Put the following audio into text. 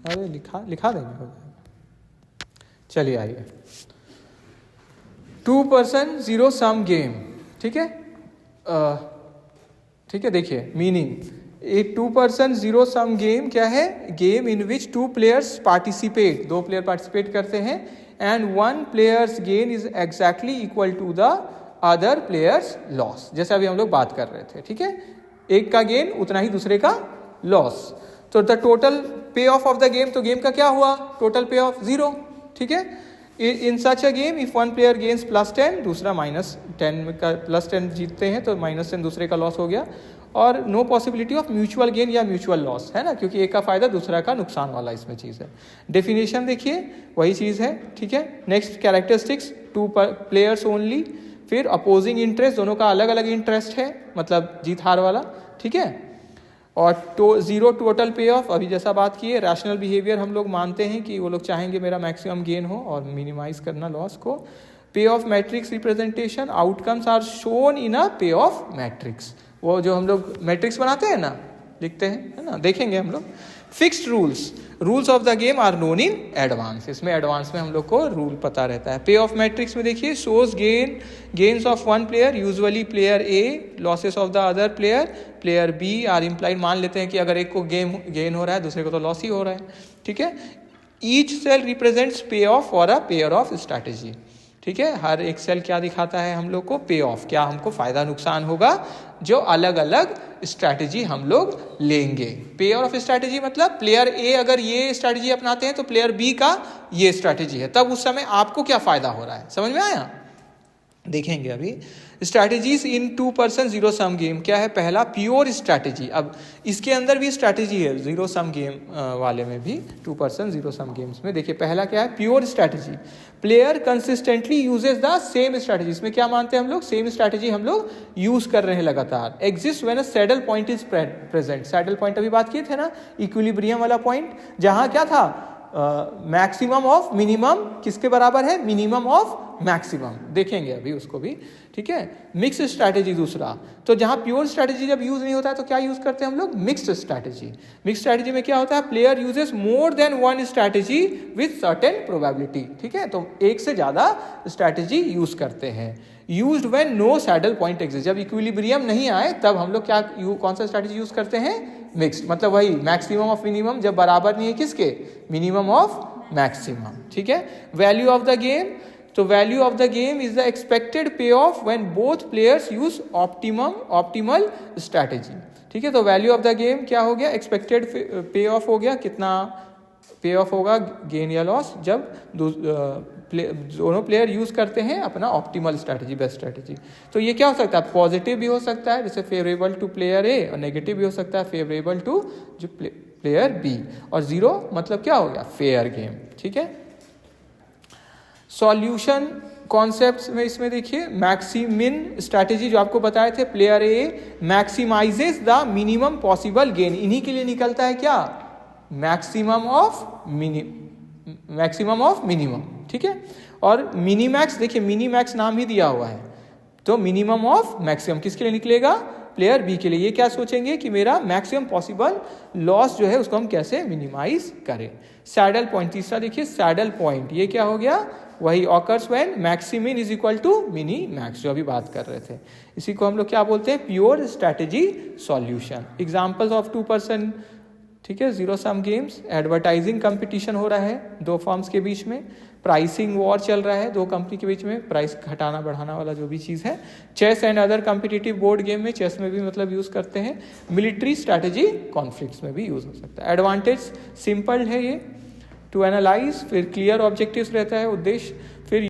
अरे लिखा देंगे। चलिए आइए, 2 person जीरो सम गेम, ठीक है। ठीक है, देखिए मीनिंग, एक 2 person जीरो सम गेम क्या है? Game in which 2 players participate, 2 player participate करते हैं, and 1 player's gain is exactly equal to the other player's loss. जैसे अभी हम लोग बात कर रहे थे, ठीक है, एक का गेन उतना ही दूसरे का लॉस। तो the total payoff of the game, तो गेम का क्या हुआ? टोटल पे ऑफ 0, ठीक है। In such a game if 1 player gains +10, दूसरा -10 का +10 जीतते हैं तो -10 दूसरे का लॉस हो गया। और no possibility of mutual gain या म्यूचुअल लॉस, है ना, क्योंकि एक का फायदा दूसरा का नुकसान वाला इसमें चीज़ है। डेफिनेशन देखिए वही चीज़ है, ठीक है। Next characteristics, 2 players only. फिर अपोजिंग इंटरेस्ट, दोनों का अलग अलग इंटरेस्ट है, मतलब जीत हार वाला, ठीक है। और 0 टोटल पे ऑफ, अभी जैसा बात की है। रैशनल बिहेवियर हम लोग मानते हैं कि वो लोग चाहेंगे मेरा मैक्सिमम गेन हो और मिनिमाइज करना लॉस को। Payoff matrix representation, outcomes are shown in a payoff matrix, वो जो हम लोग मैट्रिक्स बनाते हैं ना, लिखते हैं, है ना, देखेंगे हम लोग। Fixed rules of the game are known in advance, इसमें एडवांस में हम लोग को रूल पता रहता है। पे ऑफ मैट्रिक्स में देखिए, shows gains of 1 player, usually player A, losses of the other player B are implied. मान लेते हैं कि अगर एक को गेन हो रहा है, दूसरे को तो लॉस ही हो रहा है, ठीक है। ईच सेल रिप्रेजेंट्स पे of for a pair of strategy, ठीक है। हर एक सेल क्या दिखाता है हम लोग को? पे ऑफ, क्या हमको फायदा नुकसान होगा जो अलग अलग स्ट्रैटेजी हम लोग लेंगे। पेयर ऑफ स्ट्रैटेजी मतलब प्लेयर ए अगर ये स्ट्रैटेजी अपनाते हैं तो प्लेयर बी का ये स्ट्रैटेजी है, तब उस समय आपको क्या फायदा हो रहा है, समझ में आया? देखेंगे अभी। स्ट्रैटेजीज इन 2 person जीरो सम गेम, क्या है? पहला प्योर स्ट्रैटेजी। अब इसके अंदर भी स्ट्रैटेजी है, जीरो सम गेम वाले में भी, 2 person जीरो सम गेम्स में। देखिए पहला क्या है? Pure strategy. Player consistently uses the same strategy, इसमें क्या मानते हैं हम लोग? सेम स्ट्रैटेजी हम लोग यूज कर रहे हैं लगातार। Exist when a saddle point is present, saddle point अभी बात किए थे ना, इक्विलिब्रियम वाला पॉइंट, जहां क्या था? मैक्सिमम ऑफ मिनिमम किसके बराबर है? मिनिमम ऑफ मैक्सिमम, देखेंगे अभी उसको भी, ठीक है। मिक्स स्ट्रैटेजी दूसरा, तो जहां प्योर स्ट्रैटेजी जब यूज नहीं होता है तो क्या यूज करते हैं हम लोग? Mixed strategy. मिक्स स्ट्रैटेजी में क्या होता है? Player uses more than 1 strategy with certain probability, ठीक है, तो एक से ज्यादा स्ट्रैटेजी यूज करते हैं। Used when no saddle point exist, जब इक्विलिब्रियम नहीं आए तब हम लोग क्या कौन सा स्ट्रैटेजी यूज करते हैं? मिक्स्ड, मतलब वही मैक्सिमम ऑफ मिनिमम जब बराबर नहीं है किसके? मिनिमम ऑफ मैक्सिमम, ठीक है। वैल्यू ऑफ द गेम, तो value of the game is the expected payoff when both players use optimal strategy, ठीक है। तो वैल्यू ऑफ द गेम क्या हो गया? एक्सपेक्टेड पे ऑफ हो गया, कितना पे ऑफ होगा गेन या लॉस, जब दोनों प्लेयर यूज करते हैं अपना ऑप्टिमल स्ट्रैटेजी, बेस्ट स्ट्रैटेजी। तो ये क्या हो सकता है? पॉजिटिव भी हो सकता है, जैसे फेवरेबल टू प्लेयर ए, और नेगेटिव भी हो सकता है फेवरेबल टू जो प्लेयर बी। और 0 मतलब क्या हो गया? फेयर गेम, ठीक है। सॉल्यूशन कॉन्सेप्ट्स में इसमें देखिए, मैक्सिमिन स्ट्रैटेजी जो आपको बताए थे, player A maximizes the minimum possible gain, इन्हीं के लिए निकलता है क्या? मैक्सिमम ऑफ मिनिमम, ठीक है। और मिनीमैक्स, देखिए मिनीमैक्स नाम ही दिया हुआ है, तो मिनिमम ऑफ मैक्सिमम किसके लिए निकलेगा? प्लेयर बी के लिए। ये क्या सोचेंगे कि मेरा मैक्सिमम पॉसिबल लॉस जो है उसको हम कैसे मिनिमाइज करें। सैडल पॉइंट तीसरा देखिए, सैडल पॉइंट ये क्या हो गया? वही occurs when maximin is equal to minimax, जो अभी बात कर रहे थे। इसी को हम लोग क्या बोलते हैं? Pure strategy solution. Examples of 2 person, ठीक है, zero sum games. Advertising competition हो रहा है 2 फर्म्स के बीच में। प्राइसिंग वॉर चल रहा है 2 कंपनी के बीच में, प्राइस घटाना बढ़ाना वाला जो भी चीज़ है। Chess and other competitive board game में, चेस में भी मतलब यूज़ करते हैं। मिलिट्री स्ट्रैटेजी कॉन्फ्लिक्ट्स में भी यूज़ हो सकता है। एडवांटेज सिंपल है ये, टू एनालाइज, फिर क्लियर ऑब्जेक्टिव्स रहता है, उद्देश्य